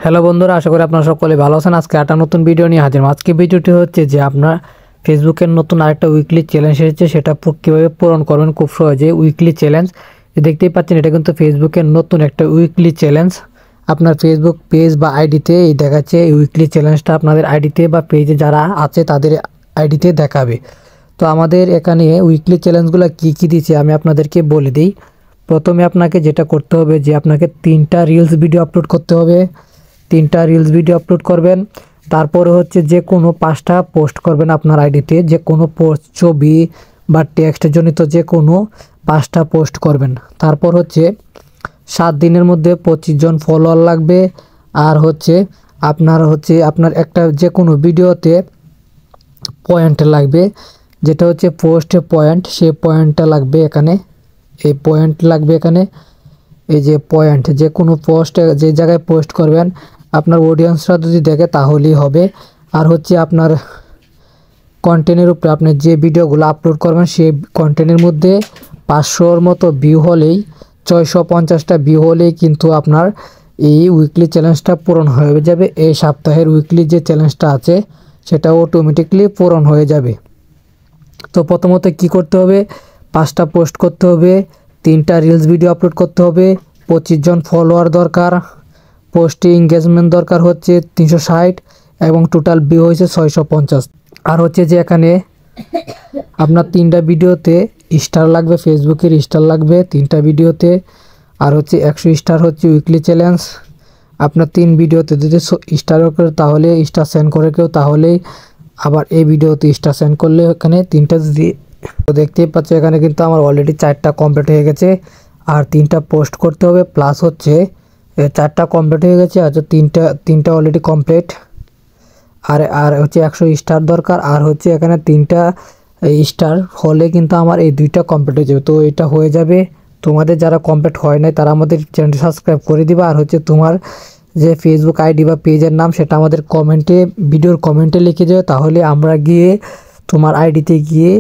Hello বন্ধুরা, আশা করি আপনারা সকলে ভালো আছেন। আজকে একটা নতুন ভিডিও নিয়ে হাজির। আজকে ভিডিওটি হচ্ছে যে আপনার ফেসবুকের নতুন আরেকটা উইকলি চ্যালেঞ্জ এসেছে, সেটা কীভাবে পূরণ করবেন খুব সহজে। উইকলি চ্যালেঞ্জ দেখতেই পাচ্ছেন, এটা কিন্তু ফেসবুকের নতুন একটা উইকলি চ্যালেঞ্জ। আপনার ফেসবুক পেজ বা আইডিতে এই দেখাচ্ছে, এই উইকলি চ্যালেঞ্জটা আপনাদের আইডিতে বা পেজে যারা আছে তাদের আইডিতে দেখাবে। তো আমাদের এখানে উইকলি চ্যালেঞ্জগুলো কী কী দিচ্ছে আমি আপনাদেরকে বলে দিই। প্রথমে আপনাকে যেটা করতে হবে যে আপনাকে 3টা রিলস ভিডিও আপলোড করতে হবে। 3টা রিলস ভিডিও আপলোড করবেন। তারপরে হচ্ছে যে কোনো 5টা পোস্ট করবেন আপনার আইডিতে, যে কোনো পোস্ট, ছবি বা টেক্সট জনিত যে কোনো 5টা পোস্ট করবেন। তারপর হচ্ছে 7 দিনের মধ্যে 25 জন ফলোয়ার লাগবে। আর হচ্ছে আপনার একটা যে কোনো ভিডিওতে পয়েন্ট লাগবে, যেটা হচ্ছে পোস্টে পয়েন্ট, সেই পয়েন্টটা লাগবে এখানে। এই পয়েন্ট লাগবে এখানে, এই যে পয়েন্ট, যে কোনো পোস্টে যে জায়গায় পোস্ট করবেন আপনার অডিয়েন্সরা যদি দেখে তাহলেই হবে। আর হচ্ছে আপনার কন্টেন্টের উপরে আপনি যে ভিডিওগুলো আপলোড করবেন সেই কন্টেন্টের মধ্যে 500-র মতো ভিউ হলেই, 650টা ভিউ হলেই কিন্তু আপনার এই উইকলি চ্যালেঞ্জটা পূরণ হয়ে যাবে। এই সপ্তাহের উইকলি যে চ্যালেঞ্জটা আছে সেটা অটোমেটিকলি পূরণ হয়ে যাবে। তো প্রথমত কি করতে হবে, 5টা পোস্ট করতে হবে, 3টা রিলস ভিডিও আপলোড করতে হবে, 25 জন ফলোয়ার দরকার, পোস্টে এঙ্গেজমেন্ট দরকার হচ্ছে 360 এবং টোটাল ভিউ হয়েছে 650। আর হচ্ছে যে এখানে আপনার 3টা ভিডিওতে স্টার লাগবে, ফেসবুকের স্টার লাগবে 3টা ভিডিওতে। আর হচ্ছে 100 স্টার হচ্ছে উইকলি চ্যালেঞ্জ। আপনার 3 ভিডিওতে যদি স্টার করে তাহলে স্টার সেন্ড করে কেউ, তাহলেই আবার এই ভিডিওতে স্টার সেন্ড করলে এখানে 3টা যদি দেখতেই পাচ্ছ, এখানে কিন্তু আমার অলরেডি 4টা কমপ্লিট হয়ে গেছে। আর 3টা পোস্ট করতে হবে, প্লাস হচ্ছে 4টা কমপ্লিট হয়ে গেছে। আচ্ছা, 3টা অলরেডি কমপ্লিট। আর হচ্ছে 100 স্টার দরকার। আর হচ্ছে এখানে 3টা স্টার হলে কিন্তু আমার এই 2টা কমপ্লিট হয়ে যাবে। তো এটা হয়ে যাবে। তোমাদের যারা কমপ্লিট হয় নাই তারা আমাদের চ্যানেলটি সাবস্ক্রাইব করে দিবা। আর হচ্ছে তোমার যে ফেসবুক আইডি বা পেজের নাম সেটা আমাদের কমেন্টে, ভিডিওর কমেন্টে লিখে যাবে, তাহলে আমরা গিয়ে তোমার আইডিতে গিয়ে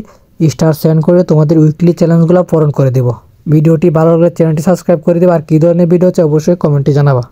স্টার সেন্ড করে তোমাদের উইকলি চ্যালেঞ্জগুলো পূরণ করে দেব। ভিডিওটি ভালো লাগলে চ্যানেলটি সাবস্ক্রাইব করে দেবে। আর কী ধরনের ভিডিও হচ্ছে অবশ্যই কমেন্টে জানাবা।